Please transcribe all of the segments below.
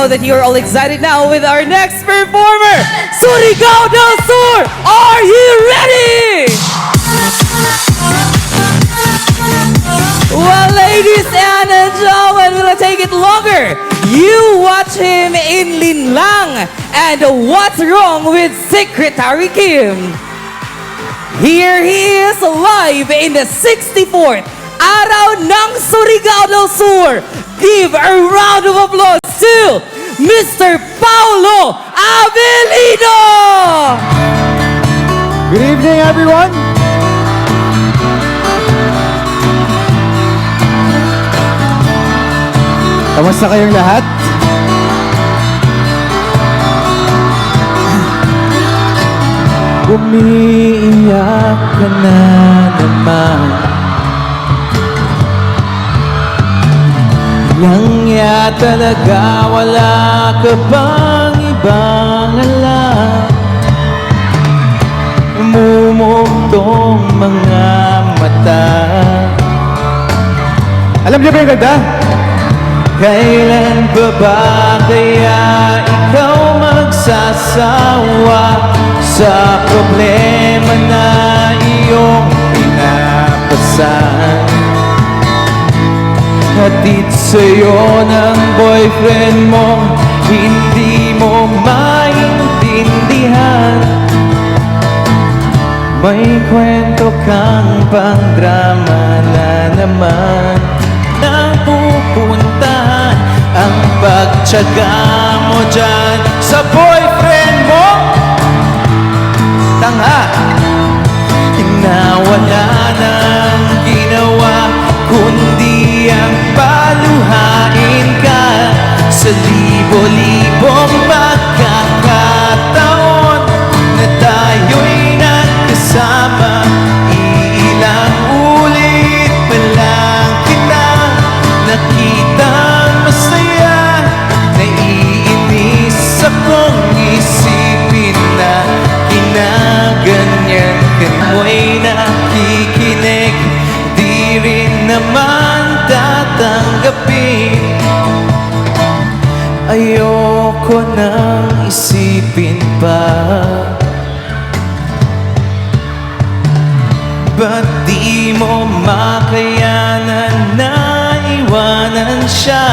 know that you're all excited now with our next performer, Surigao del Sur. Are you ready? Well, ladies and gentlemen, will take it longer. You watch him in Linlang and What's Wrong with Secretary Kim. Here he is live in the 64th Araw ng Surigao del Sur. Give a round of applause to Mr. Paulo Avelino! Good evening, everyone. Kamusta kayong lahat? Umiiyak ka na naman. Langya talaga, wala ka bang ibang alam? Umumugtong mga mata. Alam niyo ba yung ganda? Kailan pa ba kaya ikaw magsasawa sa problema na iyong pinapasan? Hatid sa'yo ng boyfriend mo, hindi mo maintindihan. May kwento kang pang-drama na naman nang pupuntahan ang pagtyaga mo dyan sa boyfriend mo. Tanga na wala nang ginawa kundi ang paluhain ka sa libo-libong pagkakataon na tayo'y nagkasama. Ilang ulit pa lang kita nakitang masaya. Naiinis akong isipin na kinaganyan ka mo'y nakikinig, di rin naman tatanggapin. Ayoko nang isipin pa. Ba't di mo makayanan na iwanan siya?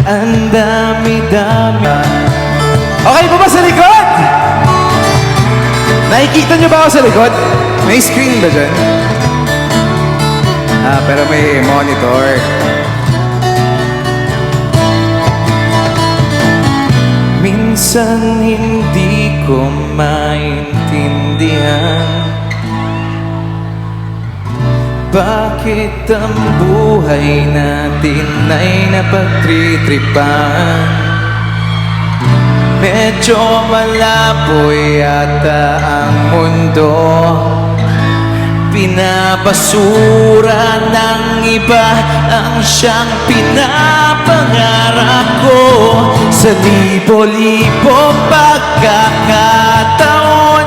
Ang dami-dami. Okay po ba sa likod? Nakikita niyo ba ako sa likod? May screen ba dyan? Pero may monitor. Minsan hindi ko maintindihan bakit ang buhay natin ay napagtritripan. Medyo malabo yata ang mundo, pinabasura ng iba ang siyang pinapangarap ko. Sa libo-libong pagkakataon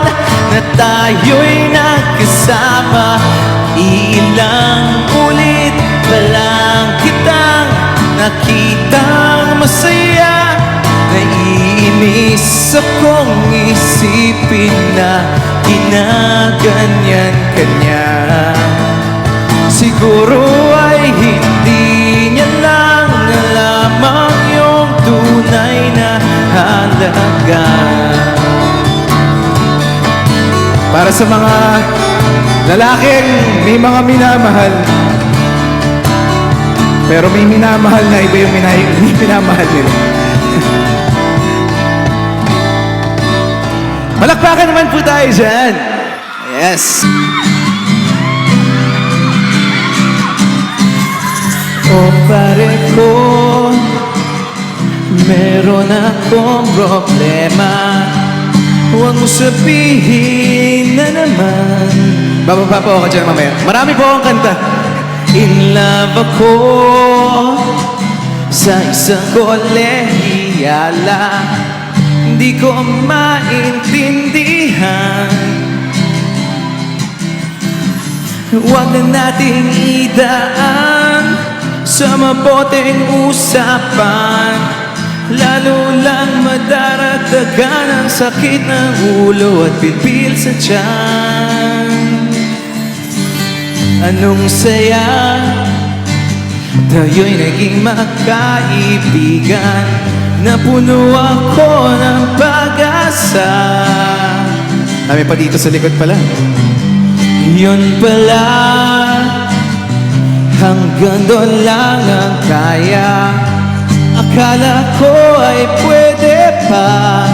na tayo'y nagkasama, ilang ulit pa lang kitang nakitang masaya. Naiinis akong isipin na ginaganyan ka niya. Siguro ay hindi niya lang alam ang iyong tunay na halaga. Para sa mga lalaking may mga minamahal, pero may minamahal na iba yung minamahal nila. Malakpakan naman po tayo dyan. Yes. O pare ko, meron akong problema. Huwag mo sabihin na naman. Bababa po ako dyan mamaya. Marami po akong kanta. In love ako sa isang kolehiyala. Hindi ko maintindihan. Huwag na nating idaan sa maboteng usapan. Lalo lang madaragdagan ang sakit ng ulo at pipil sa tiyan. Anong saya, tayo'y naging magkaibigan, na puno ako ng pag-asa. Dami pa dito sa likod pala. Yun pala, hanggang doon lang ang kaya. Akala ko ay pwede pa.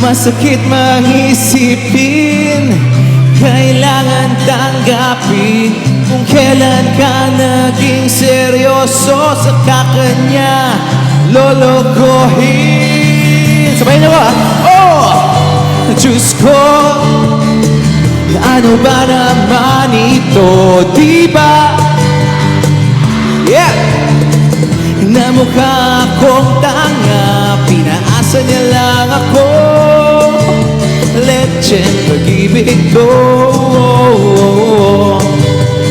Masakit maisipin, kailangan tanggapin kung kailan ka naging seryoso sa kakanya lolokohin. Sabayin niyo ba? Oh! Diyos ko, ano ba naman ito, diba? Yeah! Na mukha akong tanga, pinaasa niya lang ako. Lecheng pag-ibig ko.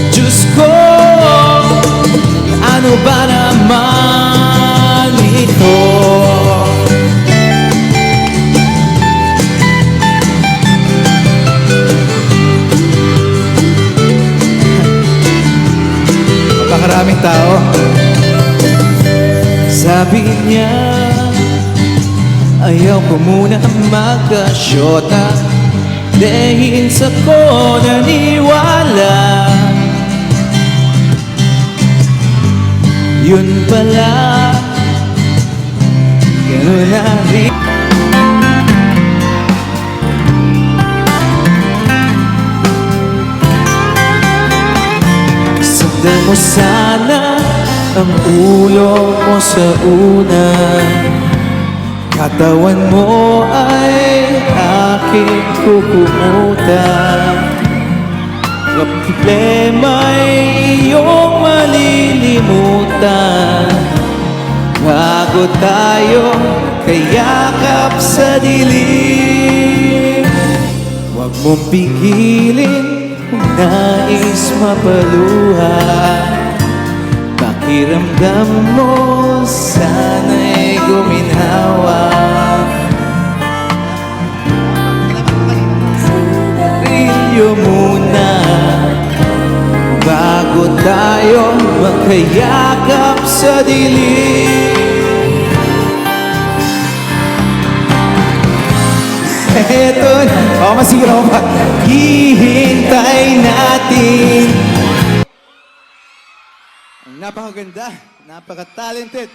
Diyos ko, ano ba naman ito? Napakaraming tao. Sabi niya, ayaw ko muna magkasyota dahil sa ko naniwala. Yun pala, gano'n na rin. Sundan mo sana ang ulo mo sa una, katawan mo ay aking kukumutan. Problema'y iyong malilimutan bago tayo kayakap sa dilim. Huwag mong pigilin kung nais mapaluha. Pakiramdam mo sana'y guminhawa. Rilyo muna bago tayo magkayakap sa dilim. Eto na, masira ko pa. Hihintay natin. Ang napakaganda, napaka-talented,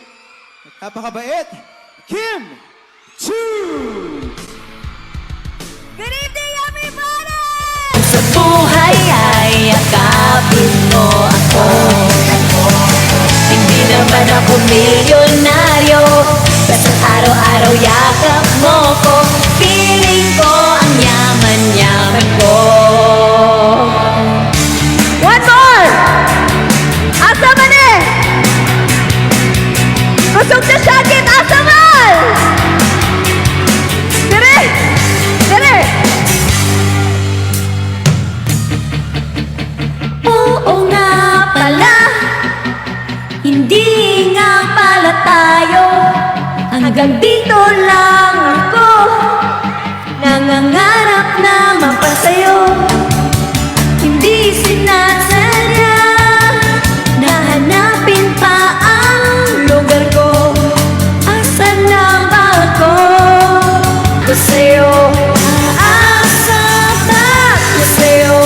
at napakabait, Kim Chu! Good evening, everybody! Sa buhay ay yakapin mo ako. Hindi naman ako milyonaryo, basta araw-araw yakap mo ko. Feeling ko ang yaman-yaman ko. One more! Asa man eh! Kusog na sakit, asa man! Dire! Dire! Oo nga pala, hindi nga pala tayo. Hanggang dito lang ako, nangangarap na mapasayo. Hindi sinasadya, nahanapin pa ang lugar ko. Asan na ba ako? Ko sa'yo, aasa na ko sa'yo.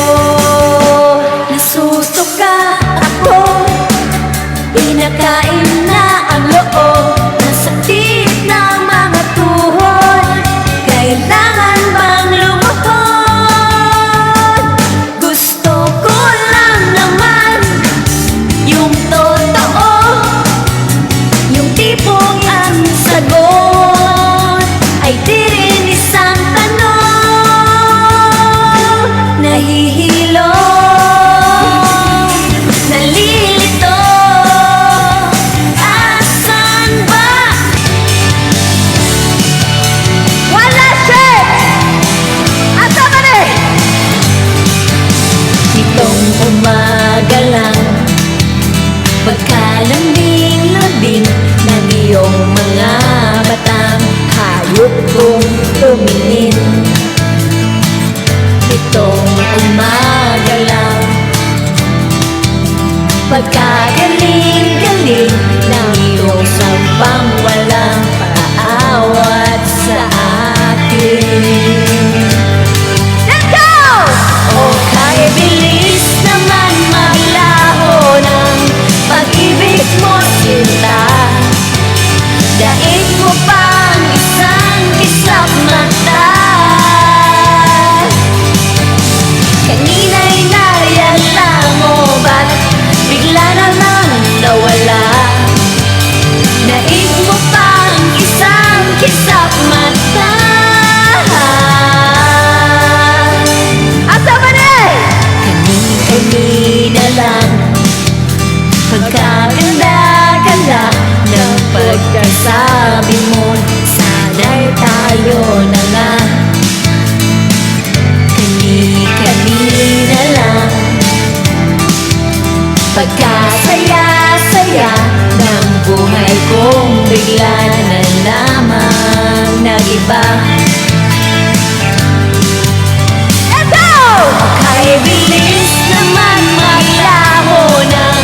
Nasusuka ako, pinakain na ang loob. Nasakit na mga tuhod, kailangan bang lumuhod? Gusto ko lang naman yung totoo, yung tipong ang sagot ay di rin isang tanong. Nahihilo, nalilito, galing-galing ng iyong sampang walang paawat sa akin. Let's go! O kay bilis naman maglaho ng pag-ibig mo, sinta. Daig mo pang isang kisap mata. Kanina'y nariyala mo, ba't bigla na lang nawala? Daig mo pang isang kisap mata. Asa ba na? Kani-kanina lang pagkaganda-ganda ng pagkasabi mo, sana'y tayo na nga. Kani-kanina lang pagkasaya-saya ng buhay kong bigla na lamang nag-iba. Let's go! Kay bilis naman maglaho ng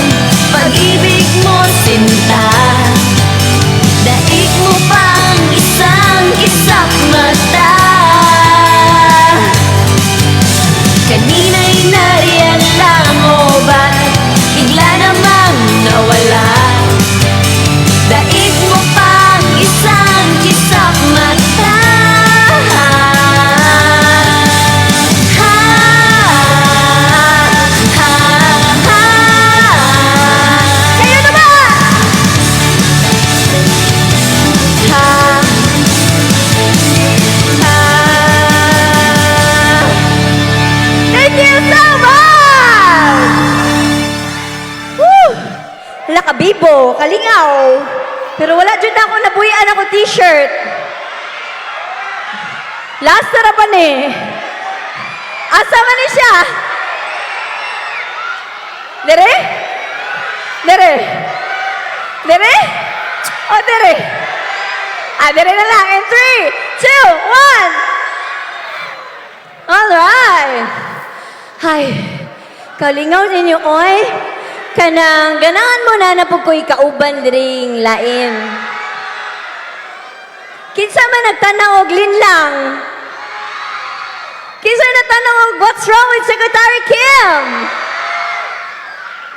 pag-ibig mo, sinta. Daig mo pang isang kisap mata. Kanina'y nariyala mo, ba't bigla namang nawala? Daig mo pang isang kisap mata. Kayo na ba? Thank you so much! Woo! Lakabibo, kalingaw. Pero wala dyan ako nabuyan ako t-shirt. Last na pa ni. Asa man ni siya? Dere? Dere? Dere? O, dere? Dere na lang. In 3, 2, 1. Alright. Hay, kalingaw ninyo, oy. Kanang ganahan mo na napog ko'y kauban diring lain. Kinsa man nagtanaw og linlang? Kinsa nagtanaw og what's wrong with Secretary Kim?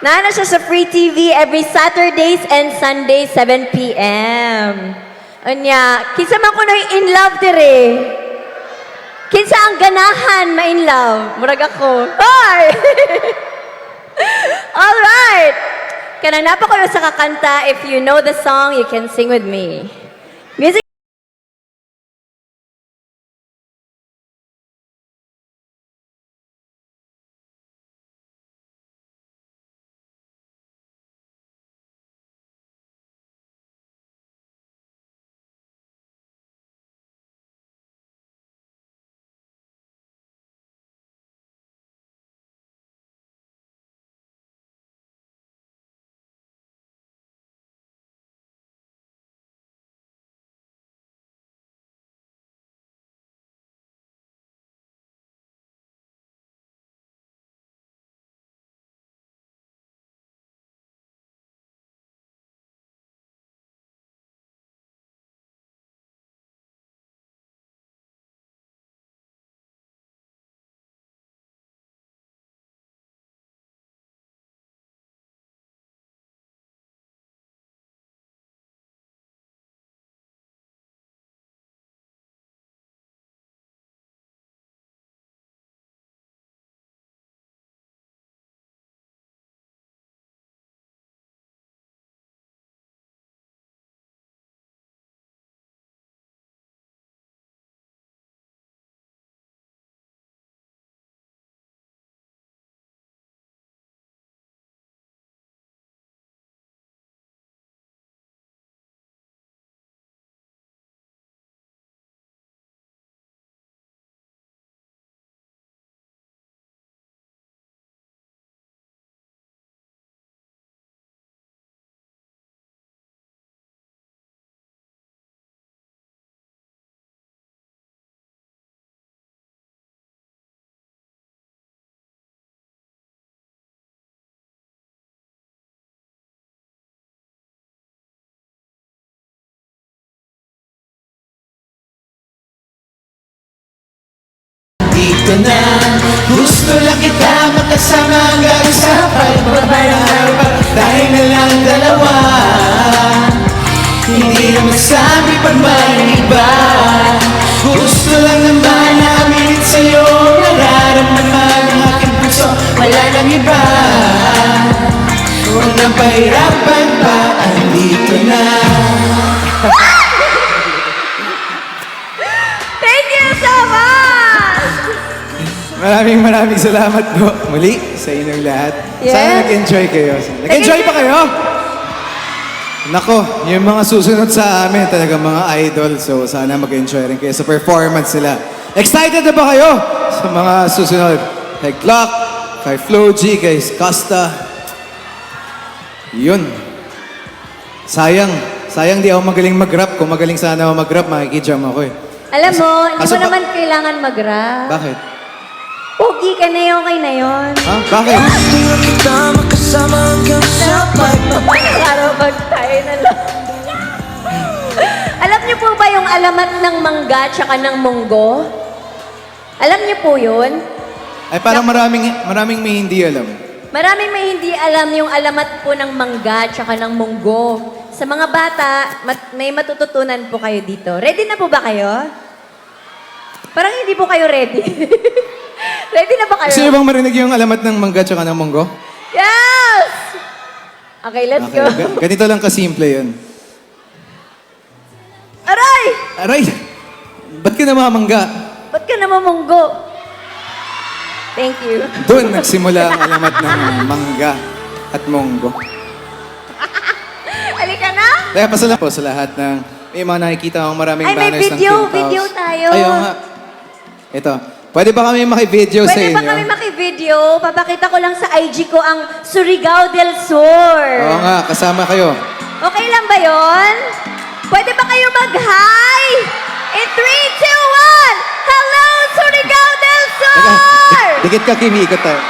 Nana siya sa Free TV every Saturdays and Sundays, 7 p.m. Unya, kinsa man ko in love dire? Kinsa ang ganahan ma-in love? Murag ako. Hoy! Alright! Kanang napa ko sa kakanta, if you know the song, you can sing with me. Music andito na. Gusto lang kita makasama hanggang sa pagbabalang. Tayo na lang dalawa. Hindi na masabi pag may iba. Gusto lang naman namin sa'yo nararamdaman ng aking puso. Wala nang iba. Huwag nang pahirapan pa, andito na. Thank you so much! Maraming salamat po muli sa inyong lahat. Yes. Sana nag-enjoy kayo. Nag-enjoy pa kayo? Nako, yung mga susunod sa amin talaga mga idol. So sana mag-enjoy rin kayo sa performance nila. Excited na ba kayo sa mga susunod? Kay Glock, kay Flo G, kay Costa. Yun. Sayang di ako magaling mag-rap. Kung magaling sana ako mag-rap, makikijam ako eh. Alam mo, hindi Kaso mo ba- naman kailangan mag-rap. Bakit? Pogi ka na yun, okay na yun. Ha? Bakit? Karapag tayo na lang. Alam niyo po ba yung alamat ng mangga tsaka ng munggo? Alam niyo po yun? Ay parang maraming may hindi alam. Maraming may hindi alam yung alamat po ng mangga tsaka ng munggo. Sa mga bata, may matututunan po kayo dito. Ready na po ba kayo? Parang hindi po kayo ready. Ready na ba kayo? Gusto niyo bang marinig yung alamat ng mangga tsaka ng munggo? Yes! Okay, let's go. Ganito lang kasimple yun. Aray! Aray! Ba't ka namamangga? Ba't ka namamunggo? Thank you. Doon nagsimula ang alamat ng mangga at munggo. Halika na! Kaya pasalamat po sa lahat ng may mga nakikita akong maraming Ay, may banners ng video, Kim Taos. video tayo. Ayaw nga. Ito. Pwede ba kami maki-video sa Pwede inyo? ba kami maki-video? Papakita ko lang sa IG ko ang Surigao del Sur. Oo nga, kasama kayo. Okay lang ba yon? Pwede ba kayo mag-hi? In 3, 2, 1! Hello, Surigao del Sur! Teka, dikit ka, Kim. Ikot tayo.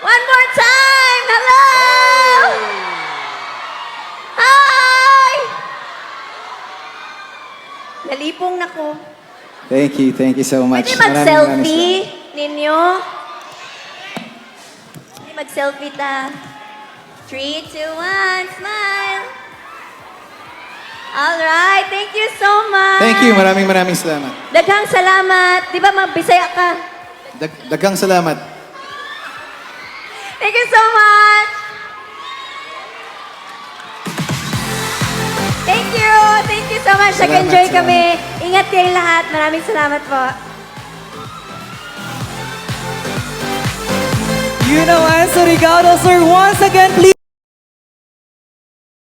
One more time! Hello! Hi! Nalipong na ko. Thank you so much. Pwede Maraming mag-selfie ninyo? Pwede mag-selfie ta. 3, 2, 1, smile! Alright, thank you so much! Thank you. Maraming salamat. Daghang salamat. Di ba mabisaya ka? Daghang salamat. Thank you so much! Thank you! Thank you so much. Salamat, Nag-enjoy salamat. kami. Ingat kayong lahat. Maraming salamat po. You know, Surigao del Sur, once again, please.